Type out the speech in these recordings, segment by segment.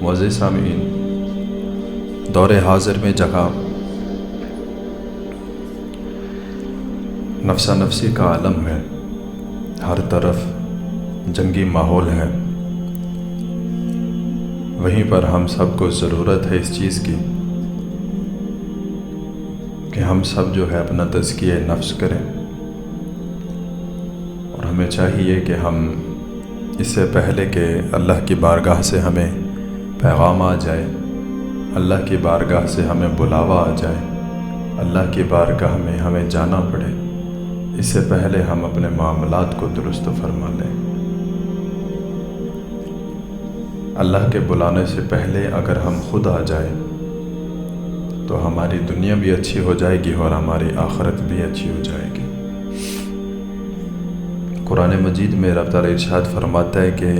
معزز سامعین، دور حاضر میں جہاں نفسا نفسی کا عالم ہے، ہر طرف جنگی ماحول ہے، وہیں پر ہم سب کو ضرورت ہے اس چیز کی کہ ہم سب جو ہے اپنا تزکیہ نفس کریں، اور ہمیں چاہیے کہ ہم اس سے پہلے کہ اللہ کی بارگاہ سے ہمیں پیغام آ جائے، اللہ کی بارگاہ سے ہمیں بلاوا آ جائے، اللہ کی بارگاہ میں ہمیں جانا پڑے، اس سے پہلے ہم اپنے معاملات کو درست فرما لیں۔ اللہ کے بلانے سے پہلے اگر ہم خود آ جائیں تو ہماری دنیا بھی اچھی ہو جائے گی اور ہماری آخرت بھی اچھی ہو جائے گی۔ قرآن مجید میں رب تعالیٰ ارشاد فرماتا ہے کہ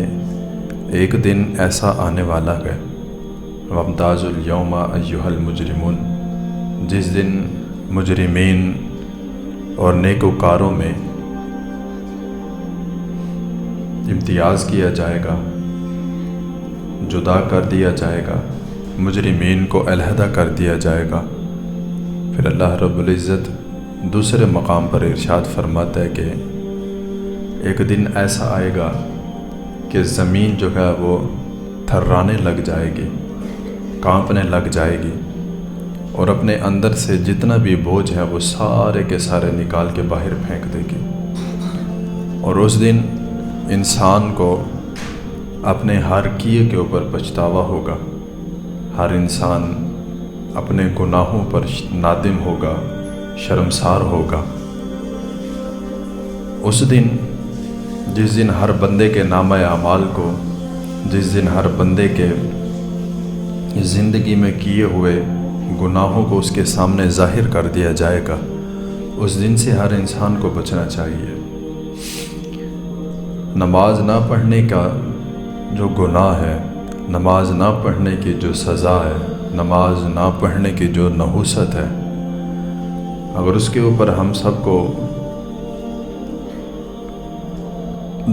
ایک دن ایسا آنے والا ہے، وَامْتَازُوا الْيَوْمَ أَيُّهَا الْمُجْرِمُونَ، جس دن مجرمین اور نیکوکاروں میں امتیاز کیا جائے گا، جدا کر دیا جائے گا، مجرمین کو علیحدہ کر دیا جائے گا۔ پھر اللہ رب العزت دوسرے مقام پر ارشاد فرماتا ہے کہ ایک دن ایسا آئے گا کہ زمین جو ہے وہ تھرانے لگ جائے گی، کانپنے لگ جائے گی، اور اپنے اندر سے جتنا بھی بوجھ ہے وہ سارے کے سارے نکال کے باہر پھینک دے گی۔ اور اس دن انسان کو اپنے ہر کیے کے اوپر پچھتاوا ہوگا، ہر انسان اپنے گناہوں پر نادم ہوگا، شرمسار ہوگا۔ اس دن جس دن ہر بندے کے نامہ اعمال کو، جس دن ہر بندے کے زندگی میں کیے ہوئے گناہوں کو اس کے سامنے ظاہر کر دیا جائے گا، اس دن سے ہر انسان کو بچنا چاہیے۔ نماز نہ پڑھنے کا جو گناہ ہے، نماز نہ پڑھنے کی جو سزا ہے، نماز نہ پڑھنے کی جو نحوست ہے، اگر اس کے اوپر ہم سب کو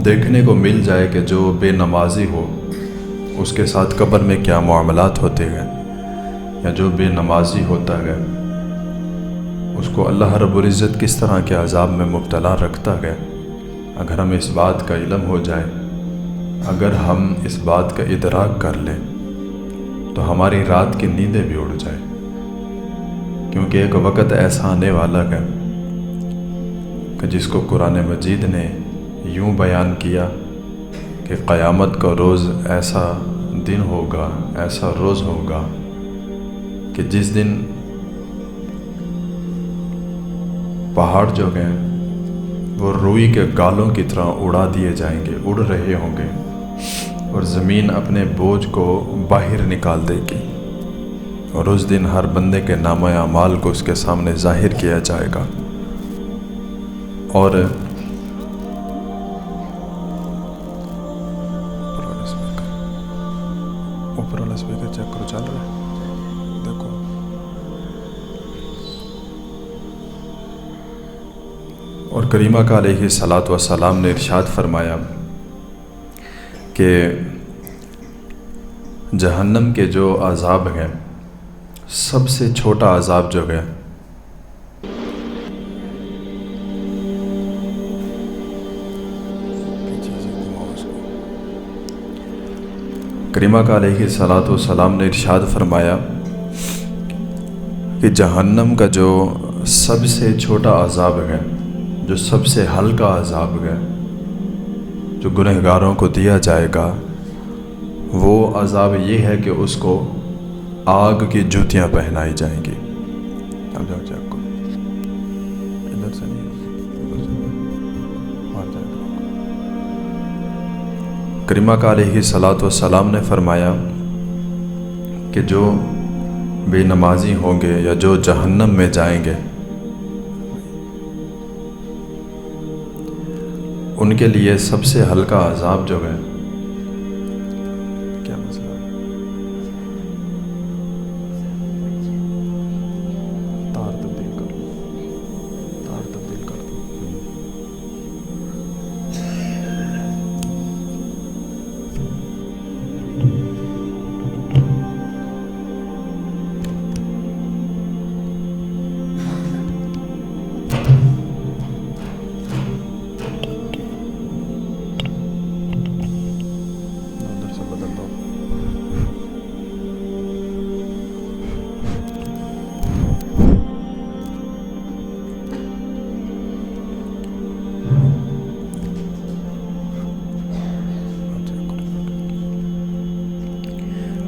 دیکھنے کو مل جائے کہ جو بے نمازی ہو اس کے ساتھ قبر میں کیا معاملات ہوتے ہیں، یا جو بے نمازی ہوتا ہے اس کو اللہ رب العزت کس طرح کے عذاب میں مبتلا رکھتا ہے، اگر ہمیں اس بات کا علم ہو جائے، اگر ہم اس بات کا ادراک کر لیں تو ہماری رات کی نیندیں بھی اڑ جائیں، کیونکہ ایک وقت ایسا آنے والا ہے کہ جس کو قرآن مجید نے یوں بیان کیا کہ قیامت کا روز ایسا دن ہوگا، ایسا روز ہوگا کہ جس دن پہاڑ جو ہیں وہ روئی کے گالوں کی طرح اڑا دیے جائیں گے، اڑ رہے ہوں گے، اور زمین اپنے بوجھ کو باہر نکال دے گی، اور اس دن ہر بندے کے نامہ اعمال کو اس کے سامنے ظاہر کیا جائے گا۔ اور اوپر والا اسپیکر چیک کرو، چل رہا ہے دیکھو۔ اور کریمہ کا علیہ الصلاۃ والسلام نے ارشاد فرمایا کہ جہنم کے جو عذاب ہیں، سب سے چھوٹا عذاب جو ہے کریمہ کا علیہ الصلاۃ والسلام نے ارشاد فرمایا کہ جہنم کا جو سب سے چھوٹا عذاب ہے، جو سب سے ہلکا عذاب ہے، جو گنہگاروں کو دیا جائے گا، وہ عذاب یہ ہے کہ اس کو آگ کی جوتیاں پہنائی جائیں گی۔ اب جاؤ چیک کرو، ادھر سے نہیں، ادھر سے باہر جائے گا۔ کریمہ کا علیہ الصلاۃ والسلام نے فرمایا کہ جو بے نمازی ہوں گے یا جو جہنم میں جائیں گے، ان کے لیے سب سے ہلکا عذاب جو ہے، کیا مسئلہ ہے؟ تار تبدیل کر لو، تار تبدیل کر دو۔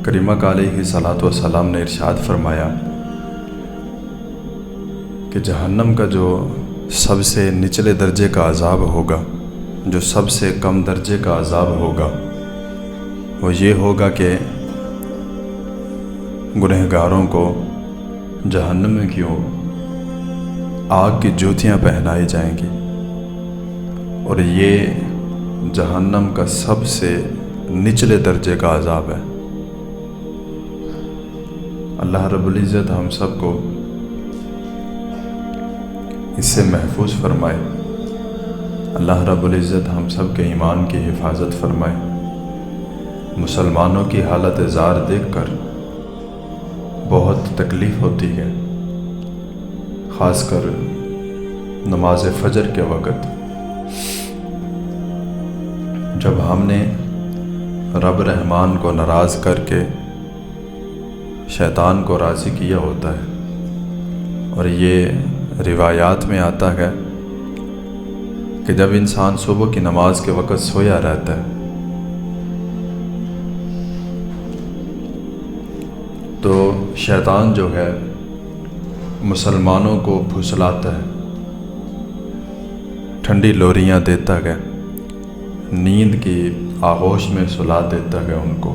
کریمہ کا علیہ صلاۃ وسلام نے ارشاد فرمایا کہ جہنم کا جو سب سے نچلے درجے کا عذاب ہوگا، جو سب سے کم درجے کا عذاب ہوگا، وہ یہ ہوگا کہ گنہگاروں کو جہنم میں کی آگ کی جوتیاں پہنائی جائیں گی، اور یہ جہنم کا سب سے نچلے درجے کا عذاب ہے۔ اللہ رب العزت ہم سب کو اس سے محفوظ فرمائے۔ اللہ رب العزت ہم سب کے ایمان کی حفاظت فرمائے۔ مسلمانوں کی حالت زار دیکھ کر بہت تکلیف ہوتی ہے، خاص کر نماز فجر کے وقت، جب ہم نے رب رحمان کو ناراض کر کے شیطان کو راضی کیا ہوتا ہے۔ اور یہ روایات میں آتا ہے کہ جب انسان صبح کی نماز کے وقت سویا رہتا ہے تو شیطان جو ہے مسلمانوں کو پھسلاتا ہے، ٹھنڈی لوریاں دیتا ہے، نیند کی آغوش میں سلا دیتا ہے ان کو۔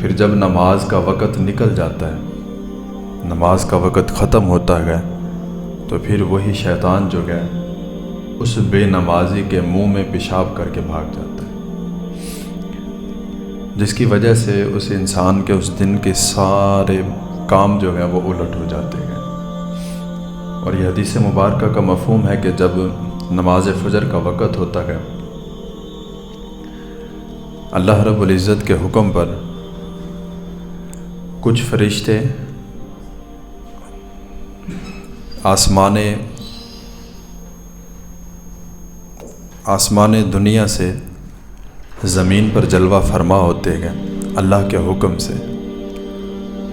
پھر جب نماز کا وقت نکل جاتا ہے، نماز کا وقت ختم ہوتا ہے، تو پھر وہی شیطان جو ہے اس بے نمازی کے منہ میں پیشاب کر کے بھاگ جاتا ہے، جس کی وجہ سے اس انسان کے اس دن کے سارے کام جو ہیں وہ الٹ ہو جاتے ہیں۔ اور یہ حدیث مبارکہ کا مفہوم ہے کہ جب نماز فجر کا وقت ہوتا ہے، اللہ رب العزت کے حکم پر کچھ فرشتے آسمان دنیا سے زمین پر جلوہ فرما ہوتے ہیں اللہ کے حکم سے۔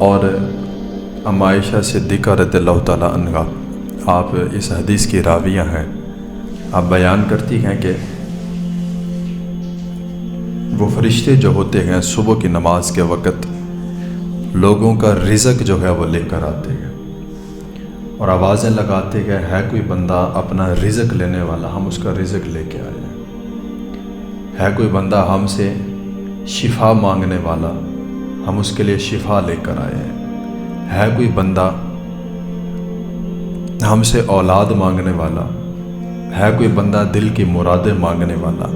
اور ام عائشہ صدیقہ رضی اللہ تعالیٰ عنہا، آپ اس حدیث کی راویہ ہیں، آپ بیان کرتی ہیں کہ وہ فرشتے جو ہوتے ہیں صبح کی نماز کے وقت لوگوں کا رزق جو ہے وہ لے کر آتے ہیں، اور آوازیں لگاتے ہیں، ہے کوئی بندہ اپنا رزق لینے والا، ہم اس کا رزق لے کے آئے ہیں۔ ہے کوئی بندہ ہم سے شفا مانگنے والا، ہم اس کے لیے شفا لے کر آئے ہیں۔ ہے کوئی بندہ ہم سے اولاد مانگنے والا، ہے کوئی بندہ دل کی مرادیں مانگنے والا۔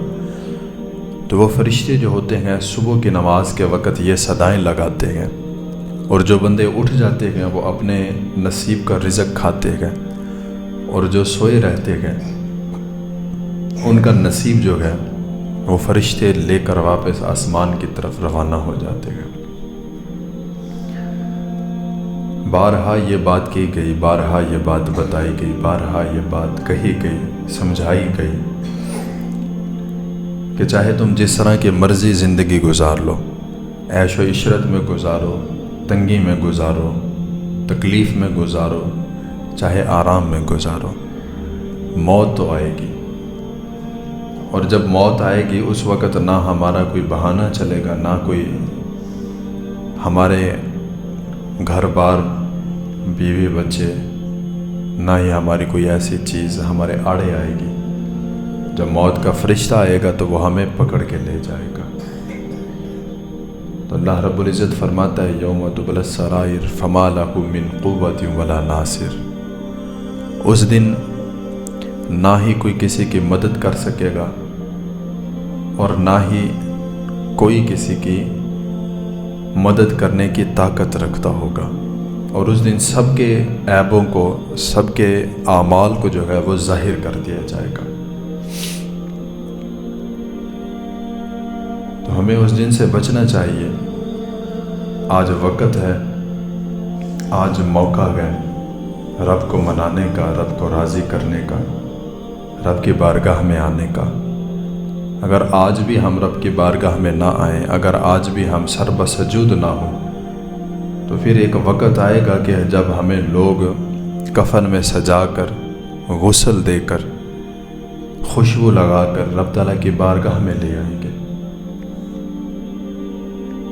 تو وہ فرشتے جو ہوتے ہیں صبح کی نماز کے وقت یہ صدائیں لگاتے ہیں، اور جو بندے اٹھ جاتے ہیں وہ اپنے نصیب کا رزق کھاتے ہیں، اور جو سوئے رہتے ہیں ان کا نصیب جو ہے وہ فرشتے لے کر واپس آسمان کی طرف روانہ ہو جاتے ہیں۔ بارہا یہ بات کی گئی، بارہا یہ بات بتائی گئی، بارہا یہ بات کہی گئی، سمجھائی گئی کہ چاہے تم جس طرح کی مرضی زندگی گزار لو، عیش و عشرت میں گزارو، تنگی میں گزارو، تکلیف میں گزارو، چاہے آرام میں گزارو، موت تو آئے گی۔ اور جب موت آئے گی اس وقت نہ ہمارا کوئی بہانہ چلے گا، نہ کوئی ہمارے گھر بار، بیوی بچے، نہ ہی ہماری کوئی ایسی چیز ہمارے آڑے آئے گی۔ جب موت کا فرشتہ آئے گا تو وہ ہمیں پکڑ کے لے جائے گا۔ تو اللہ رب العزت فرماتا ہے یوم تبلی السرائر فما لہ من قوت ولا ناصر۔ اس دن نہ ہی کوئی کسی کی مدد کر سکے گا، اور نہ ہی کوئی کسی کی مدد کرنے کی طاقت رکھتا ہوگا۔ اور اس دن سب کے عیبوں کو، سب کے اعمال کو جو ہے وہ ظاہر کر دیا جائے گا۔ تو ہمیں اس دن سے بچنا چاہیے۔ آج وقت ہے، آج موقع ہے رب کو منانے کا، رب کو راضی کرنے کا، رب کی بارگاہ میں آنے کا۔ اگر آج بھی ہم رب کی بارگاہ میں نہ آئیں، اگر آج بھی ہم سر بسجود نہ ہوں، تو پھر ایک وقت آئے گا کہ جب ہمیں لوگ کفن میں سجا کر، غسل دے کر، خوشبو لگا کر رب تعالیٰ کی بارگاہ میں لے آئیں گے۔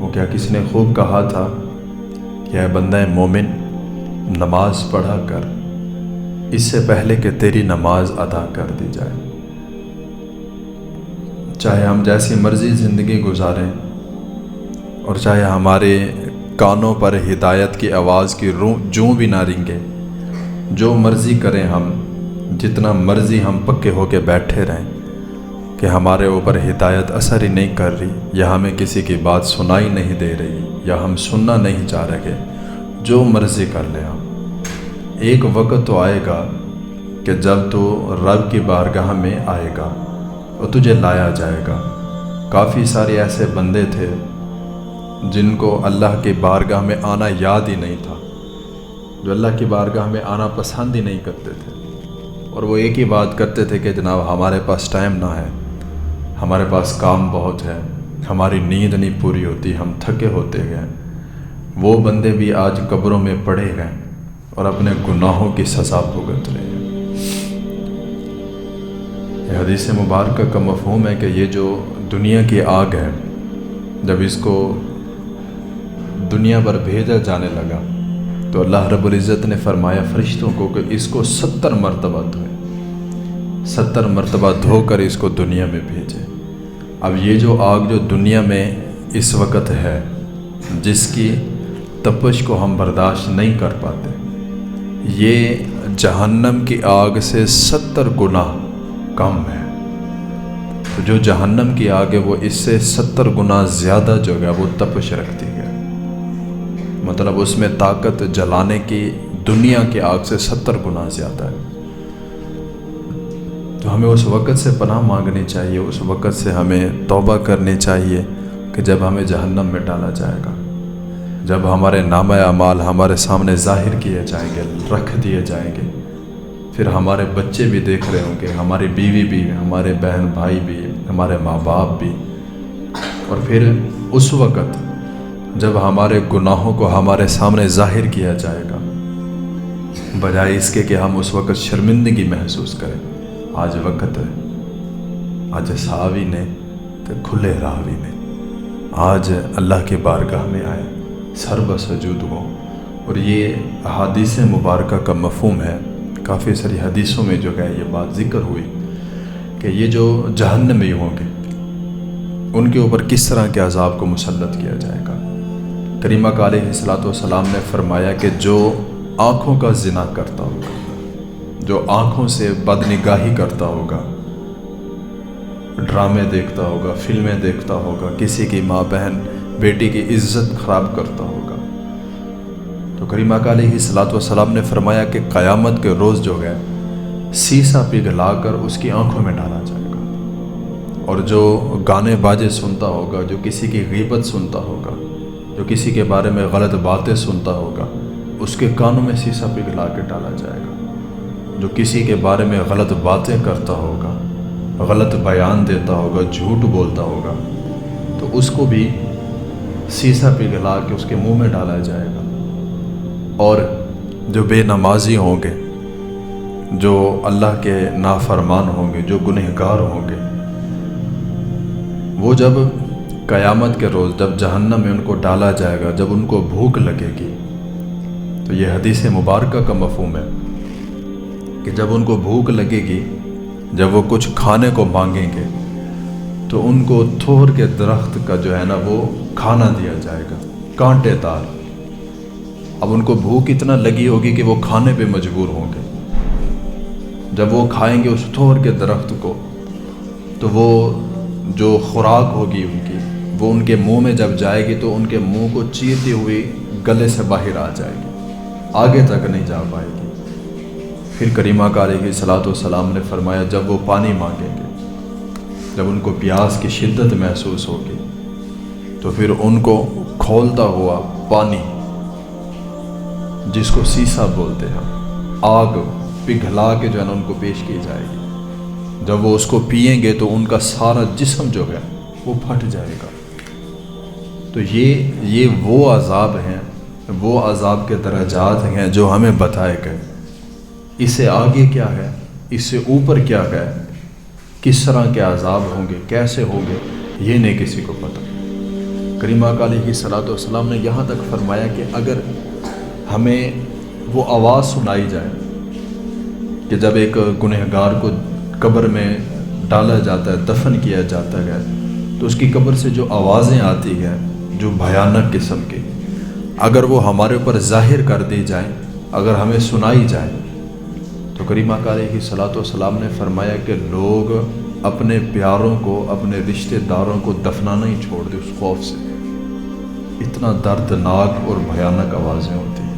وہ کیا کسی نے خوب کہا تھا کہ اے بندہ مومن، نماز پڑھا کر اس سے پہلے کہ تیری نماز ادا کر دی جائے۔ چاہے ہم جیسی مرضی زندگی گزاریں اور چاہے ہمارے کانوں پر ہدایت کی آواز کی جوں بھی نہ رنگے، جو مرضی کریں ہم، جتنا مرضی ہم پکے ہو کے بیٹھے رہیں کہ ہمارے اوپر ہدایت اثر ہی نہیں کر رہی، یا ہمیں کسی کی بات سنائی نہیں دے رہی، یا ہم سننا نہیں چاہ رہے، جو مرضی کر لیں ہم، ایک وقت تو آئے گا کہ جب تو رب کی بارگاہ میں آئے گا اور تجھے لایا جائے گا۔ کافی سارے ایسے بندے تھے جن کو اللہ کی بارگاہ میں آنا یاد ہی نہیں تھا، جو اللہ کی بارگاہ میں آنا پسند ہی نہیں کرتے تھے، اور وہ ایک ہی بات کرتے تھے کہ جناب ہمارے پاس ٹائم نہ ہے، ہمارے پاس کام بہت ہے، ہماری نیند نہیں پوری ہوتی، ہم تھکے ہوتے گئے۔ وہ بندے بھی آج قبروں میں پڑے گئے اور اپنے گناہوں کی سزا بھگت رہے ہیں۔ یہ حدیث مبارکہ کا مفہوم ہے کہ یہ جو دنیا کی آگ ہے، جب اس کو دنیا پر بھیجا جانے لگا تو اللہ رب العزت نے فرمایا فرشتوں کو کہ اس کو 70 مرتبہ دھوئے، 70 مرتبہ دھو کر اس کو دنیا میں بھیجے۔ اب یہ جو آگ جو دنیا میں اس وقت ہے، جس کی تپش کو ہم برداشت نہیں کر پاتے، یہ جہنم کی آگ سے 70 گنا کم ہے۔ تو جو جہنم کی آگ ہے وہ اس سے 70 گنا زیادہ جو ہے وہ تپش رکھتی ہے، مطلب اس میں طاقت جلانے کی دنیا کی آگ سے 70 گنا زیادہ ہے۔ تو ہمیں اس وقت سے پناہ مانگنی چاہیے، اس وقت سے ہمیں توبہ کرنی چاہیے کہ جب ہمیں جہنم میں ڈالا جائے گا، جب ہمارے نامہ اعمال ہمارے سامنے ظاہر کیے جائیں گے، رکھ دیے جائیں گے، پھر ہمارے بچے بھی دیکھ رہے ہوں گے، ہماری بیوی بھی، ہمارے بہن بھائی بھی، ہمارے ماں باپ بھی، اور پھر اس وقت جب ہمارے گناہوں کو ہمارے سامنے ظاہر کیا جائے گا، بجائے اس کے کہ ہم اس وقت شرمندگی محسوس کریں، آج وقت ہے، آج صحابی نے تو کھلے راوی نے، آج اللہ کی بارگاہ میں آئے، سر بسجود ہو۔ اور یہ احادیث مبارکہ کا مفہوم ہے، کافی ساری حدیثوں میں جو ہے یہ بات ذکر ہوئی کہ یہ جو جہنمی ہوں گے ان کے اوپر کس طرح کے عذاب کو مسلط کیا جائے گا۔ کریمہ کا علیہ الصلوۃ والسلام نے فرمایا کہ جو آنکھوں کا زنا کرتا ہوگا، جو آنکھوں سے بدنگاہی کرتا ہوگا، ڈرامے دیکھتا ہوگا، فلمیں دیکھتا ہوگا، کسی کی ماں بہن بیٹی کی عزت خراب کرتا ہوگا، تو کریمہ کا علیہ الصلوۃ والسلام نے فرمایا کہ قیامت کے روز جو ہے سیسا پگھلا کر اس کی آنکھوں میں ڈالا جائے گا، اور جو گانے باجے سنتا ہوگا، جو کسی کی غیبت سنتا ہوگا، جو کسی کے بارے میں غلط باتیں سنتا ہوگا، اس کے کانوں میں سیسا پگھلا کے ڈالا جائے گا۔ جو کسی کے بارے میں غلط باتیں کرتا ہوگا، غلط بیان دیتا ہوگا، جھوٹ بولتا ہوگا، تو اس کو بھی سیسا پگھلا کے اس کے منہ میں ڈالا جائے گا۔ اور جو بے نمازی ہوں گے، جو اللہ کے نافرمان ہوں گے، جو گنہگار ہوں گے، وہ جب قیامت کے روز جب جہنم میں ان کو ڈالا جائے گا، جب ان کو بھوک لگے گی، تو یہ حدیث مبارکہ کا مفہوم ہے کہ جب ان کو بھوک لگے گی، جب وہ کچھ کھانے کو مانگیں گے، تو ان کو تھور کے درخت کا جو ہے نا وہ کھانا دیا جائے گا، کانٹے دار۔ اب ان کو بھوک اتنا لگی ہوگی کہ وہ کھانے پہ مجبور ہوں گے۔ جب وہ کھائیں گے اس تھور کے درخت کو، تو وہ جو خوراک ہوگی ان کی، وہ ان کے منہ میں جب جائے گی تو ان کے منہ کو چیرتی ہوئی گلے سے باہر آ جائے گی، آگے تک نہیں جا پائے گی۔ پھر کریمہ کا علیہ الصلوۃ والسلام نے فرمایا جب وہ پانی مانگیں گے، جب ان کو پیاس کی شدت محسوس ہوگی، تو پھر ان کو کھولتا ہوا پانی، جس کو سیسا بولتے ہیں، آگ پگھلا کے جو ہے نا ان کو پیش کی جائے گی۔ جب وہ اس کو پئیں گے تو ان کا سارا جسم جو ہے وہ پھٹ جائے گا۔ تو یہ وہ عذاب ہیں، وہ عذاب کے درجات ہیں جو ہمیں بتائے گئے۔ اس سے آگے کیا ہے، اس سے اوپر کیا ہے، کس طرح کے عذاب ہوں گے، کیسے ہوں گے، یہ نہیں کسی کو پتہ۔ کریمہ کا علیہ الصلوۃ والسلام نے یہاں تک فرمایا کہ اگر ہمیں وہ آواز سنائی جائے کہ جب ایک گنہگار کو قبر میں ڈالا جاتا ہے، دفن کیا جاتا ہے، تو اس کی قبر سے جو آوازیں آتی ہیں جو بھیانک قسم کی، اگر وہ ہمارے اوپر ظاہر کر دی جائیں، اگر ہمیں سنائی جائے، تو کریمہ کا علیہ الصلوۃ والسلام نے فرمایا کہ لوگ اپنے پیاروں کو، اپنے رشتہ داروں کو دفنانا ہی چھوڑ دے اس خوف سے، اتنا دردناک اور بھیانک آوازیں ہوتی ہیں۔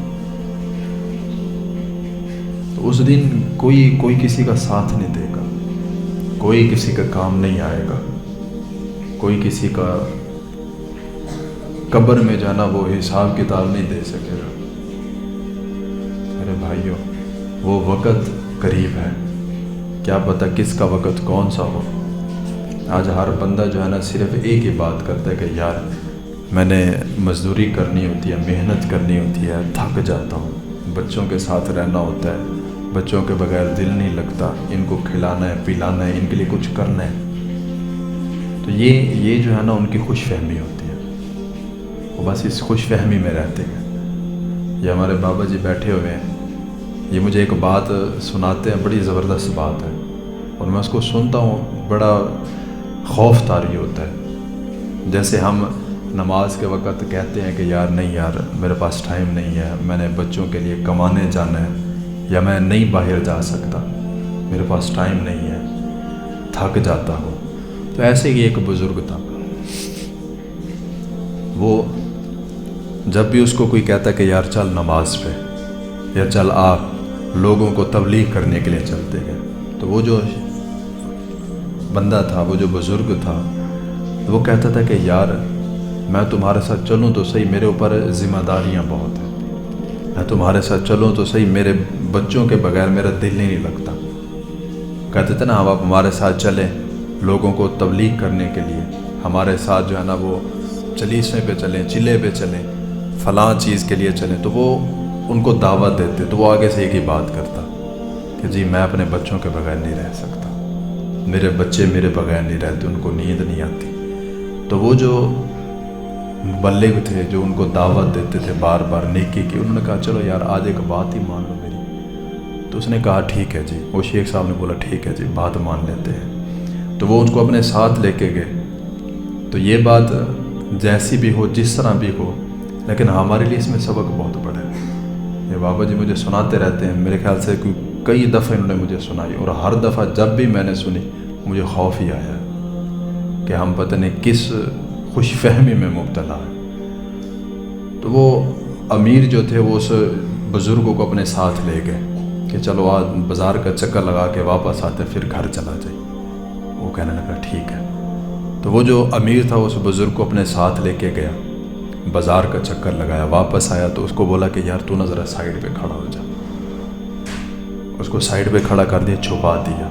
تو اس دن کوئی کسی کا ساتھ نہیں دے گا، کوئی کسی کا کام نہیں آئے گا، کوئی کسی کا قبر میں جانا وہ حساب کتاب نہیں دے سکے گا۔ میرے بھائیوں، وہ وقت قریب ہے، کیا پتہ کس کا وقت کون سا ہو۔ آج ہر بندہ جو ہے نا صرف ایک ہی بات کرتا ہے کہ یار میں نے مزدوری کرنی ہوتی ہے، محنت کرنی ہوتی ہے، تھک جاتا ہوں، بچوں کے ساتھ رہنا ہوتا ہے، بچوں کے بغیر دل نہیں لگتا، ان کو کھلانا ہے، پلانا ہے، ان کے لیے کچھ کرنا ہے۔ تو یہ جو ہے نا ان کی خوش فہمی ہوتی ہے، وہ بس اس خوش فہمی میں رہتے ہیں۔ یہ ہمارے بابا جی بیٹھے ہوئے ہیں، یہ مجھے ایک بات سناتے ہیں، بڑی زبردست بات ہے، اور میں اس کو سنتا ہوں، بڑا خوف طاری ہوتا ہے۔ جیسے ہم نماز کے وقت کہتے ہیں کہ یار نہیں یار میرے پاس ٹائم نہیں ہے، میں نے بچوں کے لیے کمانے جانا ہے، یا میں نہیں باہر جا سکتا، میرے پاس ٹائم نہیں ہے، تھک جاتا ہوں۔ تو ایسے ہی ایک بزرگ تھا، وہ جب بھی اس کو کوئی کہتا کہ یار چل نماز پہ، یا چل آپ لوگوں کو تبلیغ کرنے کے لیے چلتے ہیں، تو وہ جو بندہ تھا، وہ جو بزرگ تھا، وہ کہتا تھا کہ یار میں تمہارے ساتھ چلوں تو صحیح، میرے اوپر ذمہ داریاں بہت ہیں، میں تمہارے ساتھ چلوں تو صحیح، میرے بچوں کے بغیر میرا دل ہی نہیں لگتا۔ کہتے تھے نا آپ ہمارے ساتھ چلیں لوگوں کو تبلیغ کرنے کے لیے، ہمارے ساتھ جو ہے نا وہ چلیسے پہ چلیں، چلے پہ چلیں، فلاں چیز کے لیے چلیں، تو وہ ان کو دعوت دیتے، تو وہ آگے سے ایک ہی بات کرتا کہ جی میں اپنے بچوں کے بغیر نہیں رہ سکتا، میرے بچے میرے بغیر نہیں رہتے، ان کو نیند نہیں آتی۔ تو وہ جو مبلغ تھے، جو ان کو دعوت دیتے تھے بار بار نیکی کی، انہوں نے کہا چلو یار آج ایک بات ہی مان لو میری۔ تو اس نے کہا ٹھیک ہے جی، وہ شیخ صاحب نے بولا ٹھیک ہے جی بات مان لیتے ہیں۔ تو وہ اس کو اپنے ساتھ لے کے گئے۔ تو یہ بات جیسی بھی ہو، جس طرح بھی ہو، لیکن ہمارے لیے اس میں سبق بہت بڑا ہے۔ یہ بابا جی مجھے سناتے رہتے ہیں، میرے خیال سے کئی دفعہ انہوں نے مجھے سنائی، اور ہر دفعہ جب بھی میں نے سنی مجھے خوف ہی آیا کہ ہم پتہ نہیں کس خوش فہمی میں مبتلا ہے۔ تو وہ امیر جو تھے وہ اس بزرگوں کو اپنے ساتھ لے گئے کہ چلو آج بازار کا چکر لگا کے واپس آتے پھر گھر چلا جائے۔ وہ کہنے لگا ٹھیک ہے۔ تو وہ جو امیر تھا اس بزرگ کو اپنے ساتھ لے کے گیا، بازار کا چکر لگایا، واپس آیا تو اس کو بولا کہ یار تو نہ ذرا سائیڈ پہ کھڑا ہو جا۔ اس کو سائیڈ پہ کھڑا کر دیا، چھپا دیا۔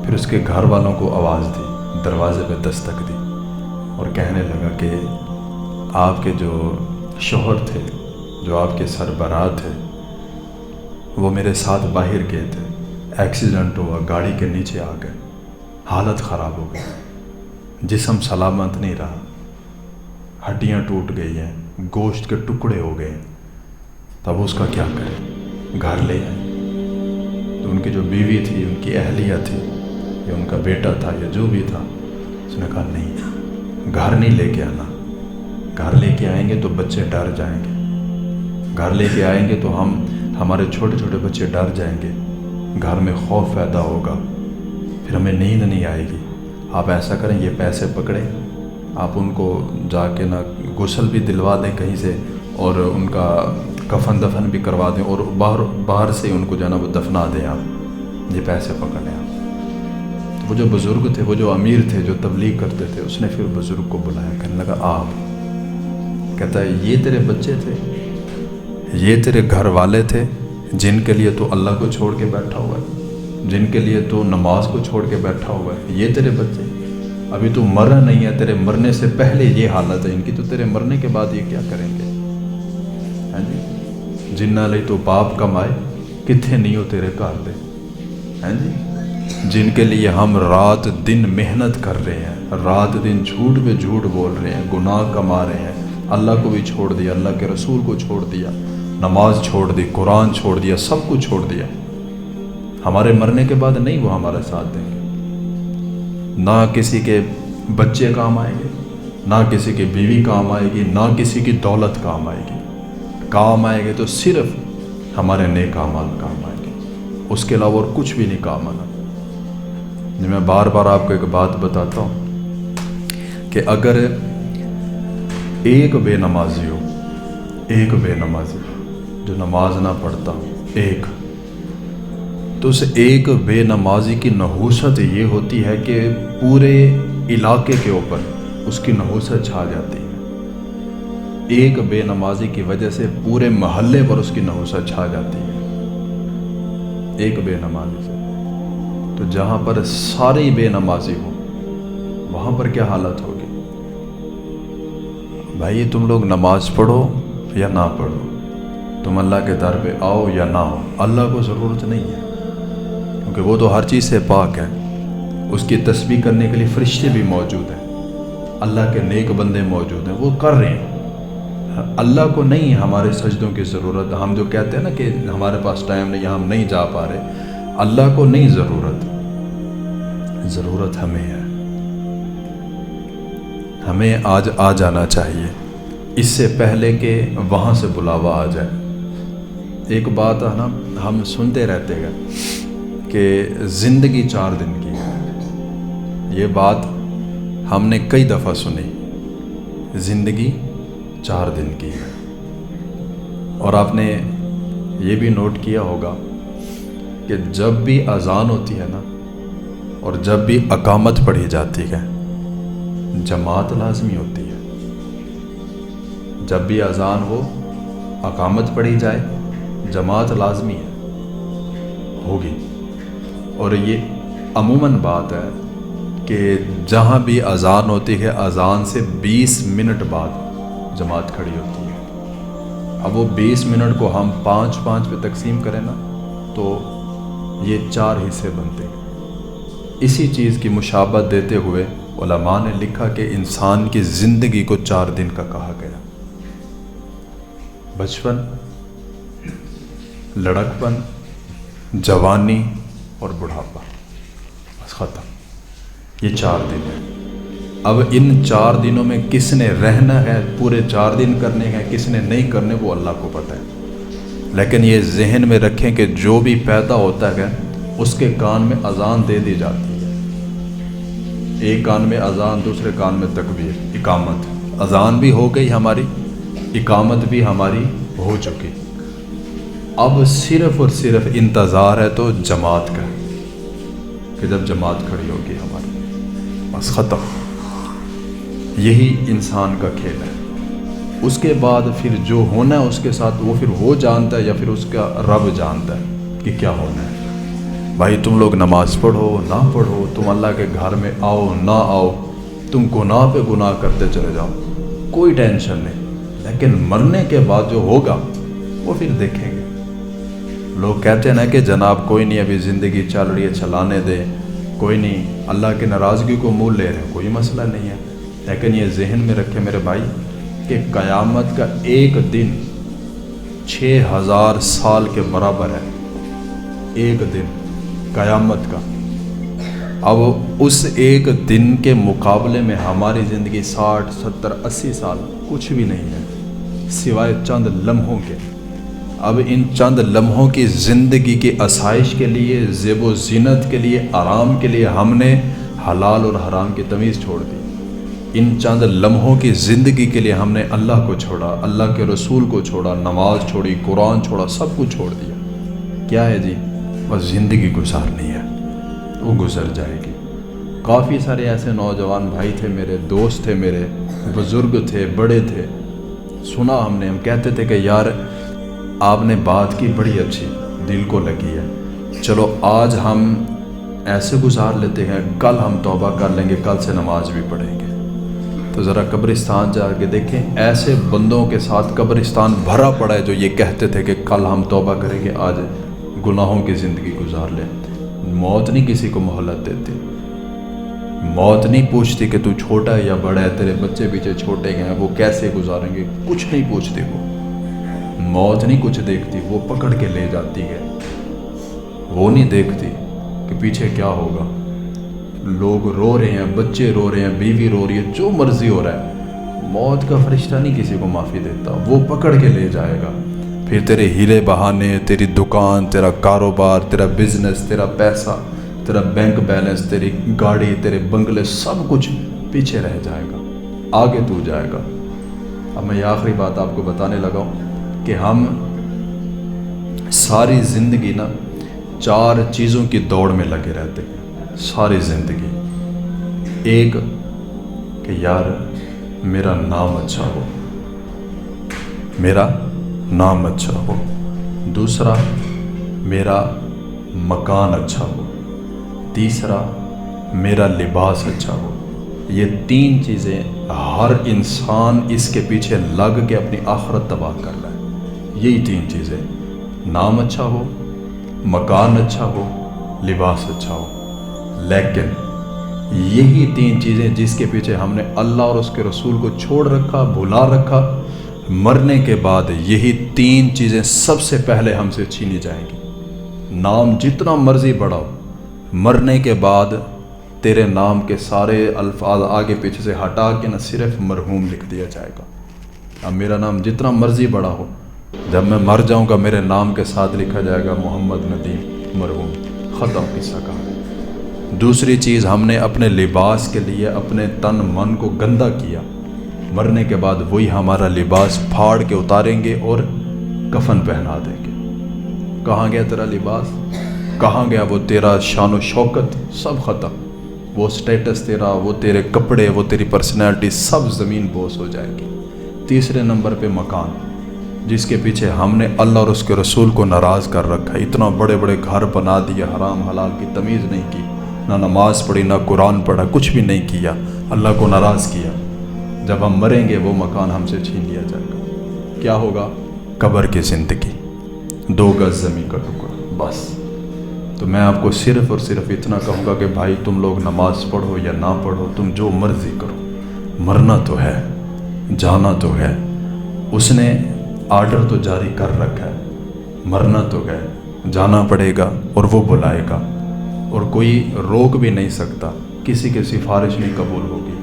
پھر اس کے گھر والوں کو آواز دی، دروازے پہ دستک دی، اور کہنے لگا کہ آپ کے جو شوہر تھے، جو آپ کے سربراہ تھے، وہ میرے ساتھ باہر گئے تھے، ایکسیڈنٹ ہوا، گاڑی کے نیچے آ گئے، حالت خراب ہو گئی، جسم سلامت نہیں رہا، ہڈیاں ٹوٹ گئی ہیں، گوشت کے ٹکڑے ہو گئے ہیں۔ تب اس کا کیا کرے؟ گھر لے آئے۔ تو ان کی جو بیوی تھی، ان کی اہلیہ تھی، یا ان کا بیٹا تھا، یا جو بھی تھا، اس نے کہا نہیں، گھر نہیں لے کے آنا، گھر لے کے آئیں گے تو بچے ڈر جائیں گے، گھر لے کے آئیں گے تو ہمارے چھوٹے چھوٹے بچے ڈر جائیں گے، گھر میں خوف پیدا ہوگا، پھر ہمیں نیند نہیں آئے گی۔ آپ ایسا کریں، یہ پیسے پکڑیں، آپ ان کو جا کے نہ غسل بھی دلوا دیں کہیں سے، اور ان کا کفن دفن بھی کروا دیں، اور باہر سے ان کو جو ہے نا وہ دفنا دیں، آپ یہ پیسے پکڑ لیں آپ۔ وہ جو بزرگ تھے، وہ جو امیر تھے، جو تبلیغ کرتے تھے، اس نے پھر بزرگ کو بلایا، کہنے لگا آپ، کہتا ہے یہ تیرے بچے تھے، یہ تیرے گھر والے تھے جن کے لیے تو اللہ کو چھوڑ کے بیٹھا ہوا ہے، جن کے لیے تو نماز کو چھوڑ کے بیٹھا ہوا ہے، یہ تیرے بچے، ابھی تو مرا نہیں ہے، تیرے مرنے سے پہلے یہ حالت ہے ان کی، تو تیرے مرنے کے بعد یہ کیا کریں گے؟ ہاں جی، جنہ لئی تو باپ کمائے، کتھے نہیں ہو تیرے گھر دے، ہیں جی، جن کے لیے ہم رات دن محنت کر رہے ہیں، رات دن جھوٹ پہ جھوٹ بول رہے ہیں، گناہ کما رہے ہیں، اللہ کو بھی چھوڑ دیا، اللہ کے رسول کو چھوڑ دیا، نماز چھوڑ دی، قرآن چھوڑ دیا، سب کچھ چھوڑ دیا، ہمارے مرنے کے بعد نہیں وہ ہمارا ساتھ دیں گے، نہ کسی کے بچے کام آئیں گے، نہ کسی کی بیوی کام آئے گی، نہ کسی کی دولت کام آئے گی، کام آئے گے تو صرف ہمارے نیک اعمال کام آئے گے، اس کے علاوہ اور کچھ بھی نہیں کام آنا۔ میں بار بار آپ کو ایک بات بتاتا ہوں کہ اگر ایک بے نمازی ہو، ایک بے نمازی جو نماز نہ پڑھتا ہو ایک، تو اس ایک بے نمازی کی نحوست یہ ہوتی ہے کہ پورے علاقے کے اوپر اس کی نحوست چھا جاتی ہے، ایک بے نمازی کی وجہ سے پورے محلے پر اس کی نحوست چھا جاتی ہے، ایک بے نمازی سے۔ تو جہاں پر سارے بے نمازی ہوں وہاں پر کیا حالت ہوگی؟ بھائی تم لوگ نماز پڑھو یا نہ پڑھو، تم اللہ کے در پہ آؤ یا نہ آؤ، اللہ کو ضرورت نہیں ہے، کیونکہ وہ تو ہر چیز سے پاک ہے، اس کی تسبیح کرنے کے لیے فرشتے بھی موجود ہیں، اللہ کے نیک بندے موجود ہیں، وہ کر رہے ہیں، اللہ کو نہیں ہمارے سجدوں کی ضرورت۔ ہم جو کہتے ہیں نا کہ ہمارے پاس ٹائم نہیں، ہم نہیں جا پا رہے، اللہ کو نہیں ضرورت ہمیں ہے، ہمیں آج آ جانا چاہیے اس سے پہلے کہ وہاں سے بلاوا آ جائے۔ ایک بات ہے نا ہم سنتے رہتے ہیں کہ زندگی 4 دن کی ہے، یہ بات ہم نے کئی دفعہ سنی، زندگی 4 دن کی ہے، اور آپ نے یہ بھی نوٹ کیا ہوگا کہ جب بھی اذان ہوتی ہے نا اور جب بھی اقامت پڑھی جاتی ہے جماعت لازمی ہوتی ہے، جب بھی اذان ہو اقامت پڑھی جائے جماعت لازمی ہے، ہوگی، اور یہ عموماً بات ہے کہ جہاں بھی اذان ہوتی ہے اذان سے 20 منٹ بعد جماعت کھڑی ہوتی ہے۔ اب وہ 20 منٹ کو ہم 5 پہ تقسیم کریں نا تو یہ 4 حصے بنتے ہیں۔ اسی چیز کی مشابہت دیتے ہوئے علماء نے لکھا کہ انسان کی زندگی کو 4 دن کا کہا گیا، بچپن، لڑکپن، جوانی اور بڑھاپا، بس ختم، یہ 4 دن ہیں۔ اب ان 4 دنوں میں کس نے رہنا ہے، پورے 4 دن کرنے ہیں، کس نے نہیں کرنے، وہ اللہ کو پتہ ہے، لیکن یہ ذہن میں رکھیں کہ جو بھی پیدا ہوتا ہے اس کے کان میں اذان دے دی جاتی ہے، ایک کان میں اذان، دوسرے کان میں تکبیر، اقامت، اذان بھی ہو گئی ہماری، اقامت بھی ہماری ہو چکی، اب صرف اور صرف انتظار ہے تو جماعت کا، کہ جب جماعت کھڑی ہوگی ہماری، بس ختم، یہی انسان کا کھیل ہے۔ اس کے بعد پھر جو ہونا ہے اس کے ساتھ وہ پھر وہ جانتا ہے یا پھر اس کا رب جانتا ہے کہ کیا ہونا ہے۔ بھائی تم لوگ نماز پڑھو نہ پڑھو، تم اللہ کے گھر میں آؤ نہ آؤ، تم گناہ پہ گناہ کرتے چلے جاؤ، کوئی ٹینشن نہیں، لیکن مرنے کے بعد جو ہوگا وہ پھر دیکھیں گے۔ لوگ کہتے ہیں نا کہ جناب کوئی نہیں، ابھی زندگی چل رہی ہے، چلانے دے، کوئی نہیں، اللہ کی ناراضگی کو مول لے رہے ہیں، کوئی مسئلہ نہیں ہے، لیکن یہ ذہن میں رکھے میرے بھائی کہ قیامت کا ایک دن 6000 سال کے برابر ہے، ایک دن قیامت کا۔ اب اس ایک دن کے مقابلے میں ہماری زندگی 60 70 80 سال کچھ بھی نہیں ہے سوائے چند لمحوں کے۔ اب ان چند لمحوں کی زندگی کی آسائش کے لیے، زیب و زینت کے لیے، آرام کے لیے ہم نے حلال اور حرام کی تمیز چھوڑ دی، ان چند لمحوں کی زندگی کے لیے ہم نے اللہ کو چھوڑا، اللہ کے رسول کو چھوڑا، نماز چھوڑی، قرآن چھوڑا، سب کچھ چھوڑ دیا۔ کیا ہے جی؟ بس زندگی گزارنی ہے، وہ گزر جائے گی۔ کافی سارے ایسے نوجوان بھائی تھے میرے، دوست تھے میرے، بزرگ تھے، بڑے تھے، سنا ہم نے، ہم کہتے تھے کہ یار آپ نے بات کی بڑی اچھی، دل کو لگی ہے، چلو آج ہم ایسے گزار لیتے ہیں، کل ہم توبہ کر لیں گے، کل سے نماز بھی پڑھیں گے۔ تو ذرا قبرستان جا کے دیکھیں، ایسے بندوں کے ساتھ قبرستان بھرا پڑا ہے جو یہ کہتے تھے کہ کل ہم توبہ کریں گے، آج گناہوں کی زندگی گزار لیں۔ موت نہیں کسی کو مہلت دیتی، موت نہیں پوچھتی کہ تو چھوٹا ہے یا بڑا ہے، تیرے بچے پیچھے چھوٹے گئے ہیں وہ کیسے گزاریں گے، کچھ نہیں پوچھتی وہ، موت نہیں کچھ دیکھتی، وہ پکڑ کے لے جاتی ہے، وہ نہیں دیکھتی کہ پیچھے کیا ہوگا، لوگ رو رہے ہیں، بچے رو رہے ہیں، بیوی رو رہی ہے، جو مرضی ہو رہا ہے، موت کا فرشتہ نہیں کسی کو معافی دیتا، وہ پکڑ کے لے جائے گا، پھر تیرے ہیلے بہانے، تیری دکان، تیرا کاروبار، تیرا بزنس، تیرا پیسہ، تیرا بینک بیلنس، تیری گاڑی، تیرے بنگلے، سب کچھ پیچھے رہ جائے گا، آگے تو جائے گا۔ اب میں یہ آخری بات آپ کو بتانے لگا ہوں کہ ہم ساری زندگی نا 4 چیزوں کی دوڑ میں لگے رہتے ہیں، ساری زندگی۔ ایک کہ یار میرا نام اچھا ہو، میرا نام اچھا ہو، دوسرا میرا مکان اچھا ہو، تیسرا میرا لباس اچھا ہو۔ یہ 3 چیزیں ہر انسان اس کے پیچھے لگ کے اپنی آخرت تباہ کر رہا ہے، یہی 3 چیزیں، نام اچھا ہو، مکان اچھا ہو، لباس اچھا ہو۔ لیکن یہی 3 چیزیں جس کے پیچھے ہم نے اللہ اور اس کے رسول کو چھوڑ رکھا، بھلا رکھا، مرنے کے بعد یہی 3 چیزیں سب سے پہلے ہم سے چھینی جائیں گی۔ نام جتنا مرضی بڑا ہو، مرنے کے بعد تیرے نام کے سارے الفاظ آگے پیچھے سے ہٹا کے نہ صرف مرحوم لکھ دیا جائے گا۔ اب میرا نام جتنا مرضی بڑا ہو، جب میں مر جاؤں گا میرے نام کے ساتھ لکھا جائے گا محمد ندیم مرحوم، ختم قصہ کہا۔ دوسری چیز، ہم نے اپنے لباس کے لیے اپنے تن من کو گندا کیا، مرنے کے بعد وہی ہمارا لباس پھاڑ کے اتاریں گے اور کفن پہنا دیں گے۔ کہاں گیا تیرا لباس، کہاں گیا وہ تیرا شان و شوکت، سب ختم، وہ سٹیٹس تیرا، وہ تیرے کپڑے، وہ تیری پرسنالٹی، سب زمین بوس ہو جائے گی۔ تیسرے نمبر پہ مکان، جس کے پیچھے ہم نے اللہ اور اس کے رسول کو ناراض کر رکھا ہے، اتنا بڑے بڑے گھر بنا دیے، حرام حلال کی تمیز نہیں کی، نہ نماز پڑھی، نہ قرآن پڑھا، کچھ بھی نہیں کیا، اللہ کو ناراض کیا۔ جب ہم مریں گے وہ مکان ہم سے چھین لیا جائے گا۔ کیا ہوگا؟ قبر کی زندگی، 2 گز زمین کا ٹکڑا، بس۔ تو میں آپ کو صرف اور صرف اتنا کہوں گا کہ بھائی تم لوگ نماز پڑھو یا نہ پڑھو، تم جو مرضی کرو، مرنا تو ہے، جانا تو ہے، اس نے آرڈر تو جاری کر رکھا ہے، مرنا تو ہے، جانا پڑے گا اور وہ بلائے گا، اور کوئی روک بھی نہیں سکتا، کسی کی سفارش نہیں قبول ہوگی۔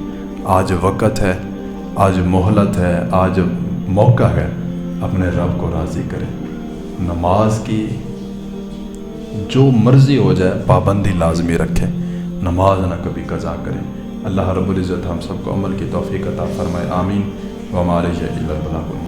آج وقت ہے، آج مہلت ہے، آج موقع ہے، اپنے رب کو راضی کریں، نماز کی جو مرضی ہو جائے پابندی لازمی رکھیں، نماز نہ کبھی قضا کریں۔ اللہ رب العزت ہم سب کو عمل کی توفیق عطا فرمائے، آمین۔ وما علیہ الا البلاغ۔